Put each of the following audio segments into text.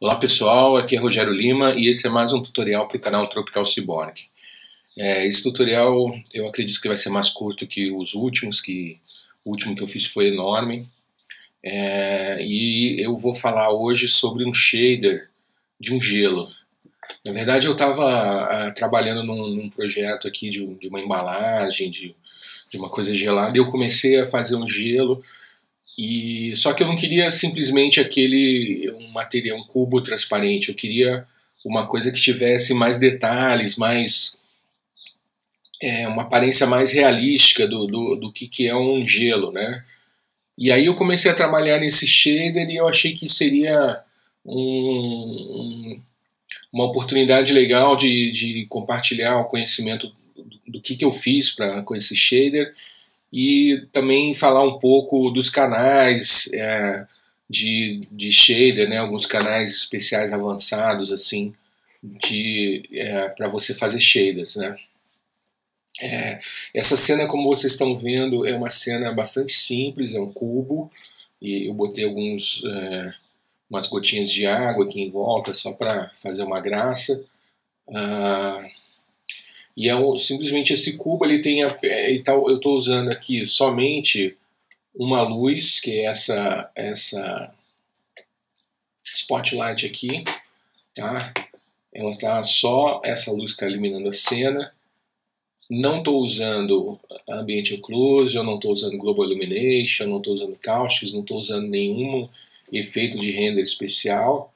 Olá pessoal, aqui é Rogério Lima e esse é mais um tutorial para o canal Tropical Cyborg. Esse tutorial eu acredito que vai ser mais curto que os últimos, que o último que eu fiz foi enorme. E eu vou falar hoje sobre um shader de um gelo. Na verdade eu estava trabalhando num projeto aqui de uma embalagem, de uma coisa gelada, e eu comecei a fazer um gelo. Só que eu não queria simplesmente um material, um cubo transparente. Eu queria uma coisa que tivesse mais detalhes, uma aparência mais realística do que é um gelo, né? E aí eu comecei a trabalhar nesse shader e eu achei que seria uma oportunidade legal de compartilhar o conhecimento do que eu fiz com esse shader e também falar um pouco dos canais de shader, né, alguns canais especiais avançados assim para você fazer shaders, né. Essa cena, como vocês estão vendo, é uma cena bastante simples, é um cubo e eu botei umas gotinhas de água aqui em volta só para fazer uma graça. Simplesmente esse cubo ele tem eu estou usando aqui somente uma luz, que é essa spotlight aqui, tá? Ela tá só, essa luz está iluminando a cena. Não estou usando Ambient Occlusion, eu não estou usando Global Illumination, não estou usando Caustics, não estou usando nenhum efeito de render especial.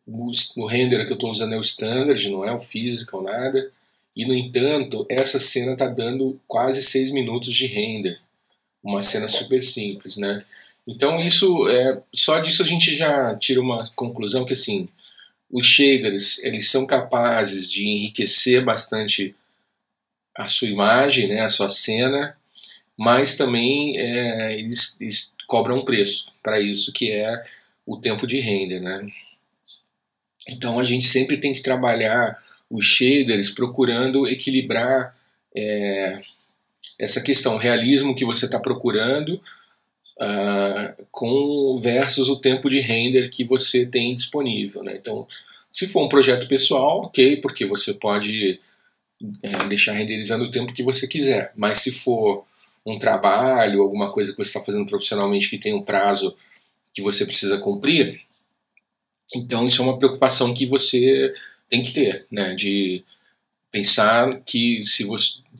O render que eu estou usando é o Standard, não é o Physical, nada. E, no entanto, essa cena está dando quase 6 minutos de render. Uma cena super simples, né? Então, só disso a gente já tira uma conclusão que, assim, os shaders, eles são capazes de enriquecer bastante a sua imagem, né, a sua cena, mas também eles cobram um preço para isso, que é o tempo de render, né? Então, a gente sempre tem que trabalhar os shaders procurando equilibrar essa questão, o realismo que você está procurando versus o tempo de render que você tem disponível, né? Então, se for um projeto pessoal, ok, porque você pode deixar renderizando o tempo que você quiser, mas se for um trabalho, alguma coisa que você está fazendo profissionalmente que tem um prazo que você precisa cumprir, então isso é uma preocupação que você tem que ter, né? De pensar que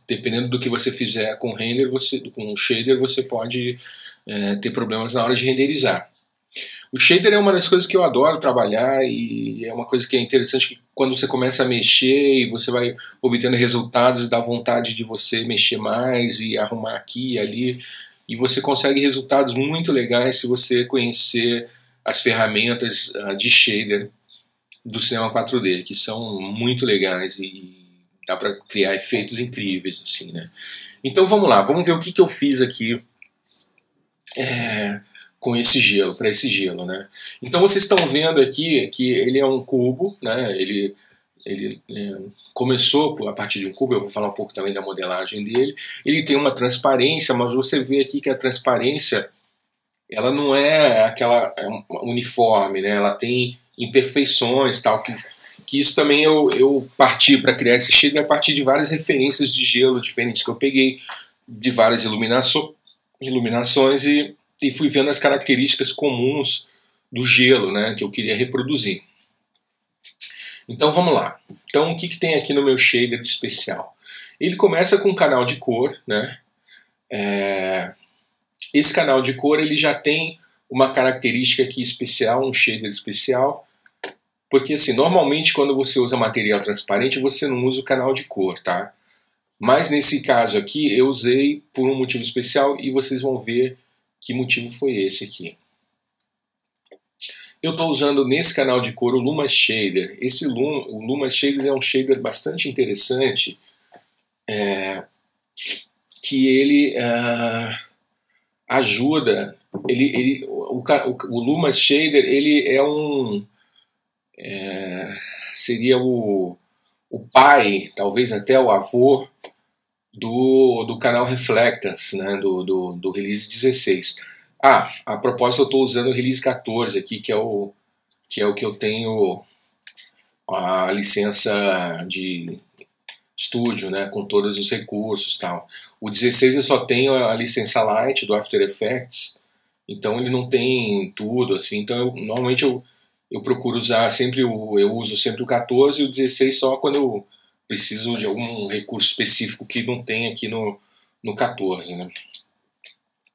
dependendo do que você fizer com render, com o shader, você pode ter problemas na hora de renderizar. O shader é uma das coisas que eu adoro trabalhar e é uma coisa que é interessante que quando você começa a mexer e você vai obtendo resultados, dá vontade de você mexer mais e arrumar aqui e ali, e você consegue resultados muito legais se você conhecer as ferramentas de shader do cinema 4D, que são muito legais e dá para criar efeitos incríveis, assim, né? Então vamos lá, vamos ver o que eu fiz aqui com esse gelo, para esse gelo, né? Então vocês estão vendo aqui que ele é um cubo, né? Ele começou a partir de um cubo, eu vou falar um pouco também da modelagem dele. Ele tem uma transparência, mas você vê aqui que a transparência ela não é aquela uniforme, né? Ela tem imperfeições, tal, que isso também eu parti para criar esse shader a partir de várias referências de gelo diferentes que eu peguei, de várias iluminações e fui vendo as características comuns do gelo, né, que eu queria reproduzir. Então vamos lá. Então o que tem aqui no meu shader de especial? Ele começa com um canal de cor, né? Esse canal de cor ele já tem uma característica aqui especial, um shader especial, porque assim, normalmente quando você usa material transparente você não usa o canal de cor, tá? Mas nesse caso aqui eu usei por um motivo especial e vocês vão ver que motivo foi esse aqui. Eu estou usando nesse canal de cor o Luma Shader. O Luma Shader é um shader bastante interessante, que ele ajuda. O Luma Shader ele seria o pai, talvez até o avô do canal Reflectance, né, do release 16. A propósito, eu estou usando o release 14 aqui, que que é o que eu tenho a licença de estúdio, né, com todos os recursos e tal. O 16 eu só tenho a licença Light do After Effects, então ele não tem tudo, assim, então normalmente eu procuro usar sempre eu uso sempre o 14 e o 16 só quando eu preciso de algum recurso específico que não tem aqui no 14, né.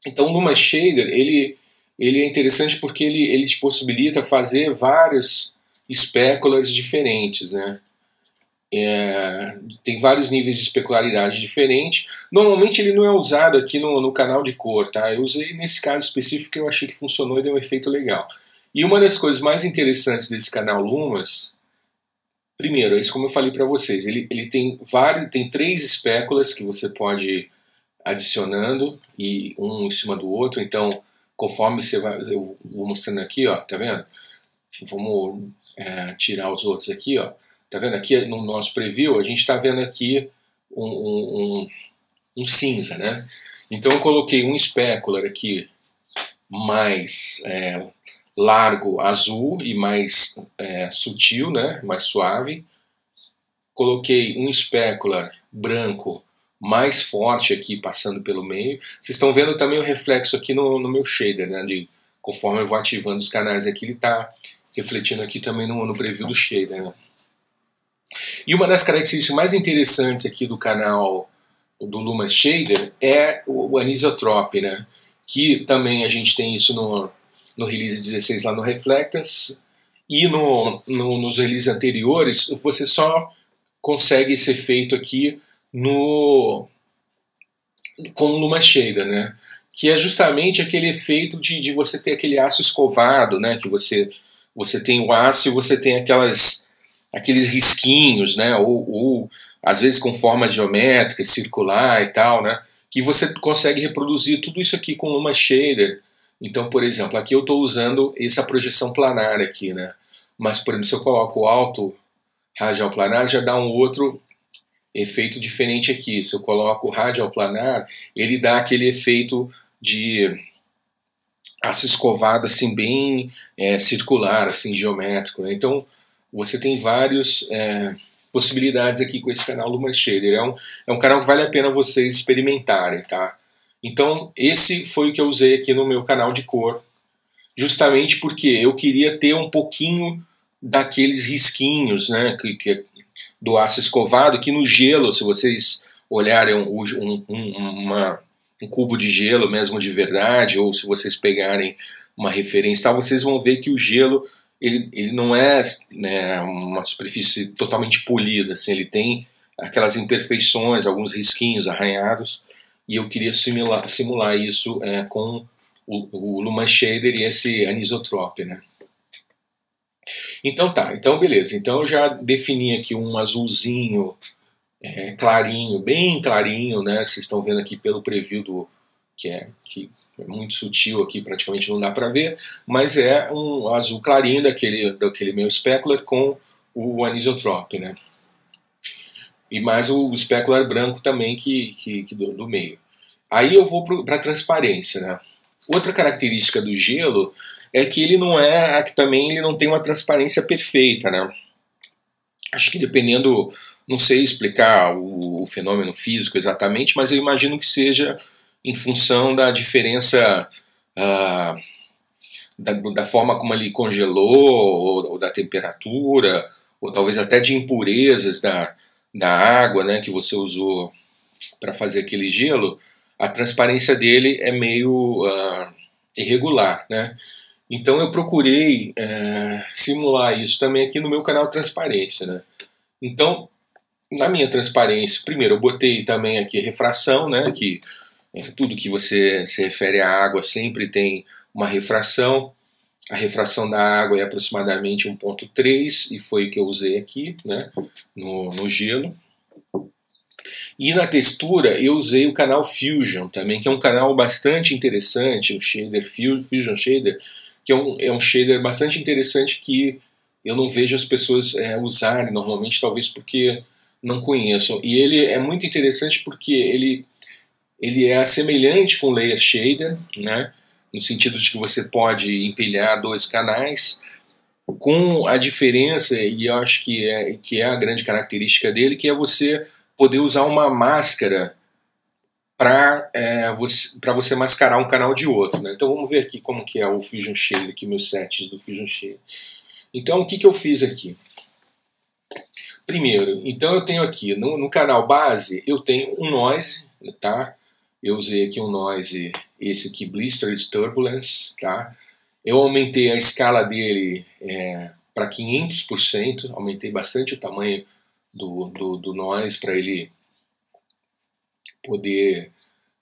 Então o Luma Shader, ele é interessante porque ele te possibilita fazer vários espéculas diferentes, né. Tem vários níveis de especularidade diferentes. Normalmente ele não é usado aqui no canal de cor, tá? Eu usei nesse caso específico que eu achei que funcionou e deu um efeito legal. E uma das coisas mais interessantes desse canal Lumas, primeiro, é isso como eu falei para vocês, ele tem 3 espéculas que você pode ir adicionando e um em cima do outro. Então, conforme você vai, eu vou mostrando aqui, ó, tá vendo? Vamos tirar os outros aqui, ó. Tá vendo aqui no nosso preview, a gente está vendo aqui um cinza, né? Então eu coloquei um specular aqui mais largo azul e mais sutil, né? Mais suave. Coloquei um specular branco mais forte aqui passando pelo meio. Vocês estão vendo também o reflexo aqui no meu shader, né? Conforme eu vou ativando os canais aqui, ele está refletindo aqui também no preview do shader, né? E uma das características mais interessantes aqui do canal do Luma Shader é o anisotrope, né? Que também a gente tem isso no release 16 lá no Reflectors, e nos releases anteriores você só consegue esse efeito aqui com o Luma Shader, né? Que é justamente aquele efeito de você ter aquele aço escovado, né? Que você tem o aço e você tem aqueles risquinhos, né, ou às vezes com formas geométricas, circular e tal, né, que você consegue reproduzir tudo isso aqui com uma shader. Então, por exemplo, aqui eu estou usando essa projeção planar aqui, né, mas, por exemplo, se eu coloco o alto radial planar, já dá um outro efeito diferente aqui. Se eu coloco o radial planar, ele dá aquele efeito de aço escovado, assim, bem circular, assim, geométrico, né? Então, você tem várias possibilidades aqui com esse canal Luma Shader. É um canal que vale a pena vocês experimentarem, tá? Então, esse foi o que eu usei aqui no meu canal de cor, justamente porque eu queria ter um pouquinho daqueles risquinhos, né, do aço escovado, que no gelo, se vocês olharem um cubo de gelo mesmo de verdade, ou se vocês pegarem uma referência, vocês vão ver que o gelo ele não é, né, uma superfície totalmente polida, assim, ele tem aquelas imperfeições, alguns risquinhos arranhados, e eu queria simular isso com o Luma Shader e esse anisotrope, né? Então tá, então beleza, então eu já defini aqui um azulzinho clarinho, bem clarinho, né? Vocês estão vendo aqui pelo preview que é muito sutil aqui, praticamente não dá para ver, mas é um azul clarinho daquele meu specular com o anisotrope, né? E mais o specular branco também do meio. Aí eu vou para a transparência, né? Outra característica do gelo é que ele não tem uma transparência perfeita, né? Acho que dependendo, não sei explicar o fenômeno físico exatamente, mas eu imagino que seja em função da diferença da forma como ele congelou, ou da temperatura, ou talvez até de impurezas da água, né, que você usou para fazer aquele gelo. A transparência dele é meio irregular, né? Então eu procurei simular isso também aqui no meu canal Transparência, né? Então, na minha transparência, primeiro eu botei também aqui refração, né, que tudo que você se refere à água sempre tem uma refração. A refração da água é aproximadamente 1.3 e foi o que eu usei aqui, né, no gelo. E na textura eu usei o canal Fusion também, que é um canal bastante interessante, o shader Fusion Shader, que é um shader bastante interessante que eu não vejo as pessoas usarem normalmente, talvez porque não conheçam. E ele é muito interessante porque ele é semelhante com o Layer Shader, né? No sentido de que você pode empilhar 2 canais, com a diferença, e eu acho que é a grande característica dele, que é você poder usar uma máscara para você mascarar um canal de outro, né? Então vamos ver aqui como que é o Fusion Shader, aqui meus sets do Fusion Shader. Então o que eu fiz aqui? Primeiro, então eu tenho aqui no canal base, eu tenho um noise, tá? Eu usei aqui um noise, esse aqui, Blistered Turbulence, tá? Eu aumentei a escala dele para 500%, aumentei bastante o tamanho do noise para ele poder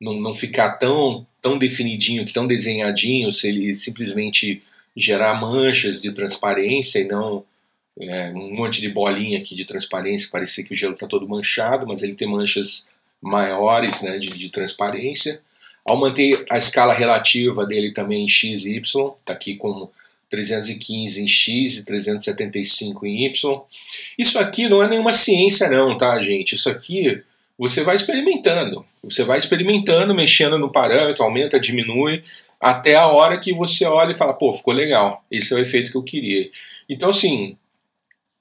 não ficar tão definidinho, tão desenhadinho, se ele simplesmente gerar manchas de transparência e não um monte de bolinha aqui de transparência, parecer que o gelo está todo manchado, mas ele tem manchas maiores, né, de transparência. Aumentei a escala relativa dele também em x e y, está aqui com 315 em x e 375 em y. Isso aqui não é nenhuma ciência não, tá, gente? Isso aqui você vai experimentando. Você vai experimentando, mexendo no parâmetro, aumenta, diminui, até a hora que você olha e fala, pô, ficou legal, esse é o efeito que eu queria. Então, assim,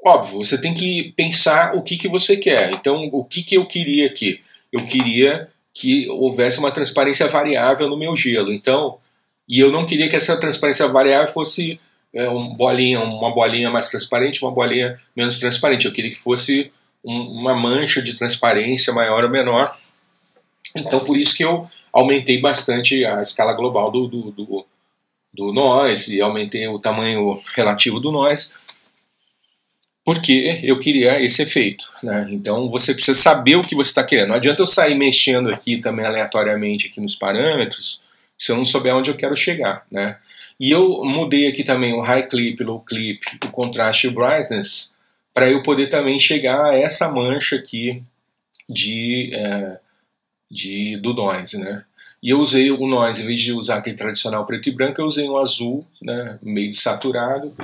óbvio, você tem que pensar o que você quer. Então, o que eu queria aqui? Eu queria que houvesse uma transparência variável no meu gelo. Então, e eu não queria que essa transparência variável fosse uma bolinha mais transparente, uma bolinha menos transparente. Eu queria que fosse uma mancha de transparência maior ou menor. Então, por isso que eu aumentei bastante a escala global do noise e aumentei o tamanho relativo do noise, porque eu queria esse efeito, né? Então você precisa saber o que você está querendo. Não adianta eu sair mexendo aqui também aleatoriamente aqui nos parâmetros se eu não souber onde eu quero chegar, né? E eu mudei aqui também o high clip, low clip, o contraste e o brightness para eu poder também chegar a essa mancha aqui do noise, né? E eu usei o noise, em vez de usar aquele tradicional preto e branco, eu usei um azul, né, meio saturado,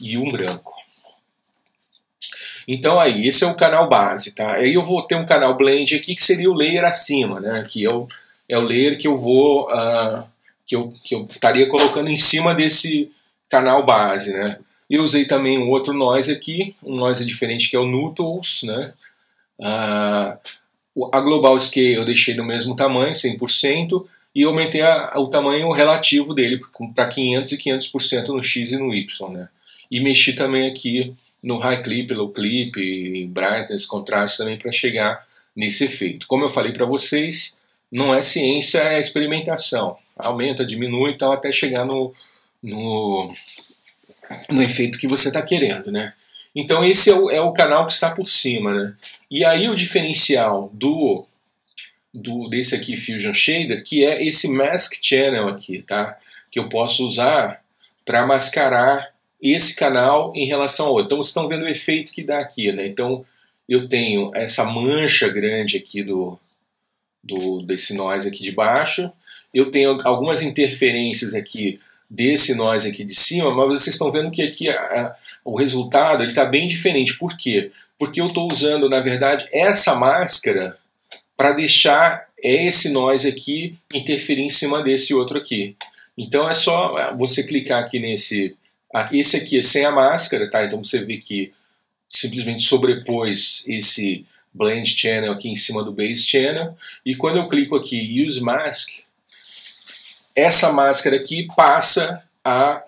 e um branco. Então aí, esse é o canal base, tá? Aí eu vou ter um canal blend aqui, que seria o layer acima, né? Que é o layer que eu vou que eu estaria colocando em cima desse canal base, né? Eu usei também um outro noise aqui, um noise diferente que é o Nutels, né? A Global Scale eu deixei no mesmo tamanho, 100%, e aumentei o tamanho relativo dele para 500 e 500% no X e no Y, né? E mexi também aqui no High Clip, Low Clip, Brightness, Contraste também para chegar nesse efeito. Como eu falei para vocês, não é ciência, é experimentação. Aumenta, diminui e tal, até chegar no efeito que você está querendo, né? Então esse é o canal que está por cima, né? E aí o diferencial desse aqui Fusion Shader, que é esse Mask Channel aqui, tá? Que eu posso usar para mascarar esse canal em relação ao outro. Então vocês estão vendo o efeito que dá aqui, né? Então eu tenho essa mancha grande aqui desse noise aqui de baixo, eu tenho algumas interferências aqui desse noise aqui de cima, mas vocês estão vendo que aqui o resultado está bem diferente. Por quê? Porque eu estou usando, na verdade, essa máscara para deixar esse noise aqui interferir em cima desse outro aqui. Então é só você clicar aqui nesse... Esse aqui é sem a máscara, tá? Então você vê que simplesmente sobrepôs esse Blend Channel aqui em cima do Base Channel. E quando eu clico aqui Use Mask, essa máscara aqui passa a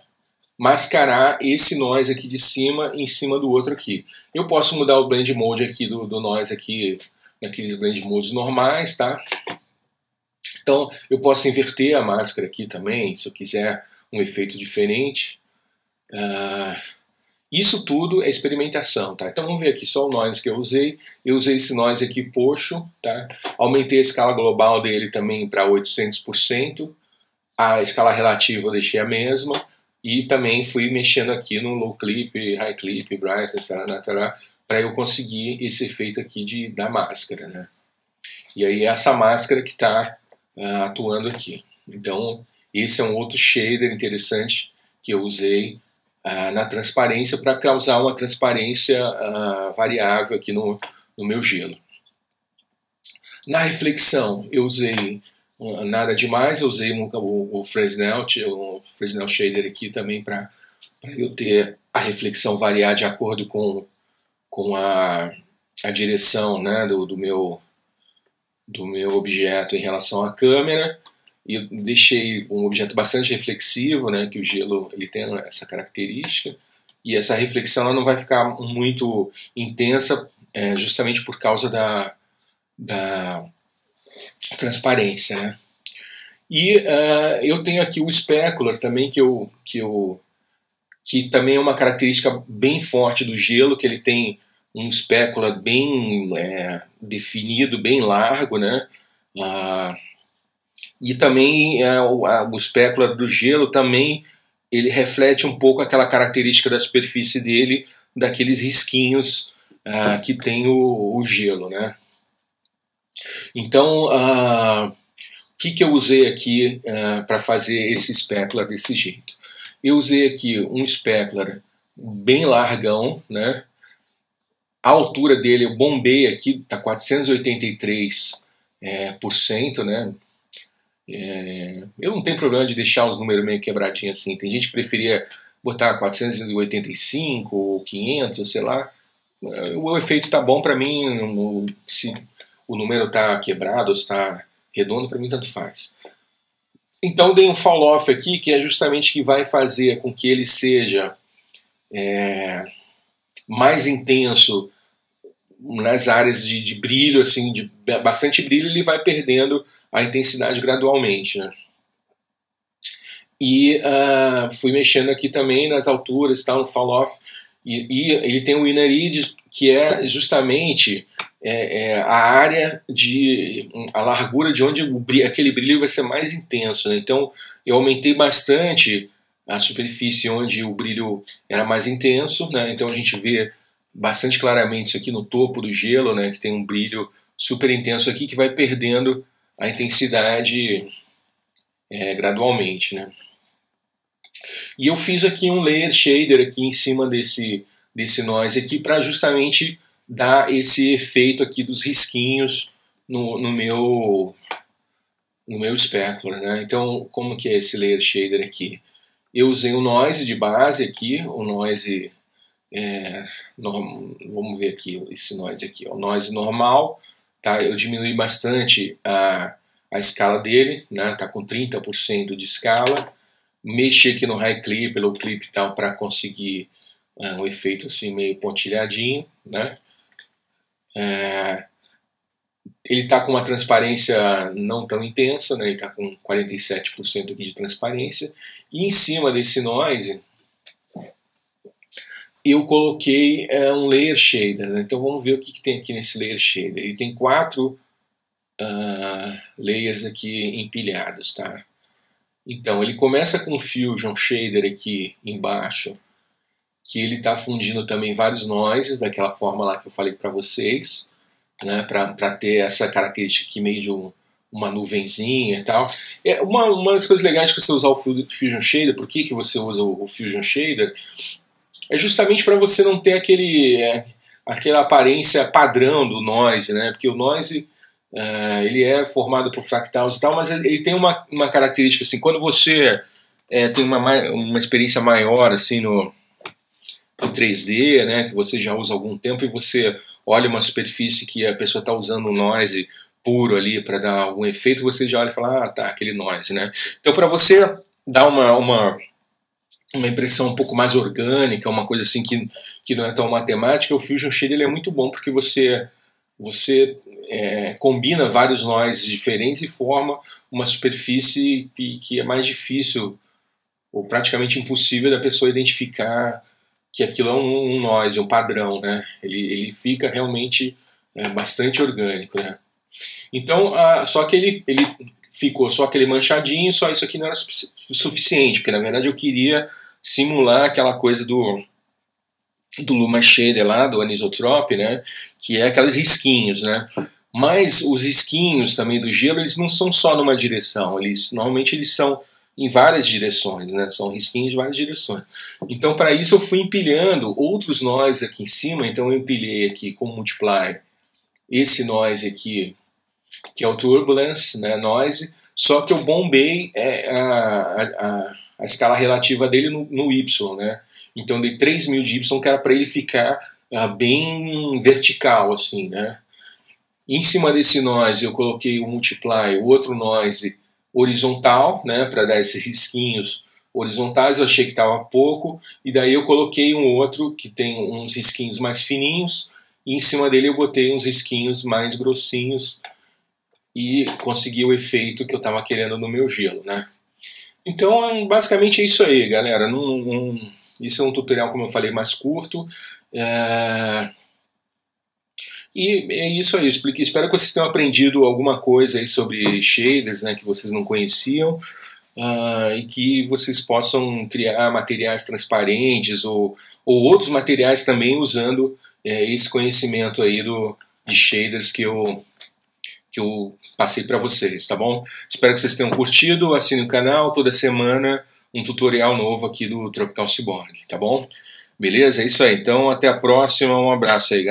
mascarar esse noise aqui de cima em cima do outro aqui. Eu posso mudar o Blend Mode aqui do noise aqui naqueles Blend Modes normais, tá? Então eu posso inverter a máscara aqui também, se eu quiser um efeito diferente. Isso tudo é experimentação, tá? Então vamos ver aqui só o noise que eu usei. Eu usei esse noise aqui Pocho, tá? Aumentei a escala global dele também para 800%. A escala relativa eu deixei a mesma. E também fui mexendo aqui no low clip, high clip, brightness, para eu conseguir esse efeito aqui da máscara, né? E aí é essa máscara que está atuando aqui. Então esse é um outro shader interessante que eu usei na transparência para causar uma transparência variável aqui no meu gelo. Na reflexão eu usei nada demais, eu usei o Fresnel Shader aqui também para para eu ter a reflexão variar de acordo com a direção, né, do meu objeto em relação à câmera. E eu deixei um objeto bastante reflexivo, né, que o gelo ele tem essa característica, e essa reflexão ela não vai ficar muito intensa, justamente por causa da transparência, né? E eu tenho aqui o specular também, que também é uma característica bem forte do gelo, que ele tem um specular bem definido, bem largo, né? E também o specular do gelo também ele reflete um pouco aquela característica da superfície dele, daqueles risquinhos que tem o gelo, né? Então, o que eu usei aqui para fazer esse specular desse jeito? Eu usei aqui um specular bem largão, né? A altura dele, eu bombei aqui, está 483%, né? Eu não tenho problema de deixar os números meio quebradinhos assim. Tem gente que preferia botar 485 ou 500, sei lá. O efeito está bom para mim. Se o número está quebrado ou está redondo, para mim tanto faz. Então dei um fall-off aqui, que é justamente que vai fazer com que ele seja mais intenso nas áreas de brilho, assim, de bastante brilho, ele vai perdendo a intensidade gradualmente, né? E fui mexendo aqui também nas alturas, tal, no fall-off, e ele tem um inner edge, que é justamente a área a largura de onde aquele brilho vai ser mais intenso, né? Então eu aumentei bastante a superfície onde o brilho era mais intenso, né? Então a gente vê bastante claramente isso aqui no topo do gelo, né? Que tem um brilho super intenso aqui que vai perdendo a intensidade gradualmente, né? E eu fiz aqui um layer shader aqui em cima desse noise aqui para justamente dar esse efeito aqui dos risquinhos no meu specular, né? Então, como que é esse layer shader aqui? Eu usei o noise de base aqui, o noise vamos ver aqui esse noise aqui, o noise normal, tá? Eu diminui bastante a escala dele, né? Tá com 30% de escala. Mexi aqui no high clip, low clip e tal, para conseguir um efeito assim meio pontilhadinho, né? Ele está com uma transparência não tão intensa, né? Ele está com 47% aqui de transparência. E em cima desse noise eu coloquei um layer shader, né? Então vamos ver o que tem aqui nesse layer shader. Ele tem 4 layers aqui empilhados, tá? Então ele começa com um Fusion Shader aqui embaixo, que ele está fundindo também vários noises, daquela forma lá que eu falei para vocês, né? Para ter essa característica aqui meio de uma nuvenzinha e tal. Uma das coisas legais de você usar o Fusion Shader, por que você usa o Fusion Shader? É justamente para você não ter aquela aparência padrão do noise, né? Porque o noise ele é formado por fractals e tal, mas ele tem uma característica assim, quando você tem uma experiência maior assim no 3D, né? Que você já usa há algum tempo e você olha uma superfície que a pessoa está usando um noise puro ali para dar algum efeito, você já olha e fala, tá, aquele noise, né? Então para você dar uma impressão um pouco mais orgânica, uma coisa assim que não é tão matemática, o Fusion Shader ele é muito bom porque você combina vários noises diferentes e forma uma superfície que é mais difícil ou praticamente impossível da pessoa identificar que aquilo é um noise, um padrão, né? Ele fica realmente bastante orgânico, né? Então, só que ele ficou só aquele manchadinho, só isso aqui não era suficiente, porque na verdade eu queria simular aquela coisa do Luma Shader lá, do Anisotrope, né? Que é aqueles risquinhos, né? Mas os risquinhos também do gelo, eles não são só numa direção, normalmente eles são em várias direções, né? São risquinhos de várias direções. Então, para isso, eu fui empilhando outros noise aqui em cima. Então, eu empilhei aqui com Multiply esse noise aqui, que é o Turbulence, né? Noise. Só que eu bombei a a escala relativa dele no Y, né? Então eu dei 3.000 de Y, que era para ele ficar bem vertical, assim, né? Em cima desse noise eu coloquei o multiply, o outro noise horizontal, né, para dar esses risquinhos horizontais. Eu achei que estava pouco, e daí eu coloquei um outro que tem uns risquinhos mais fininhos, e em cima dele eu botei uns risquinhos mais grossinhos, e consegui o efeito que eu estava querendo no meu gelo, né? Então, basicamente é isso aí, galera. Isso é um tutorial, como eu falei, mais curto. E é isso aí. Espero que vocês tenham aprendido alguma coisa aí sobre shaders, né, que vocês não conheciam, e que vocês possam criar materiais transparentes ou outros materiais também usando esse conhecimento aí de shaders que eu passei para vocês, tá bom? Espero que vocês tenham curtido. Assine o canal, toda semana um tutorial novo aqui do Tropical Cyborg, tá bom? Beleza? É isso aí. Então, até a próxima. Um abraço aí, galera.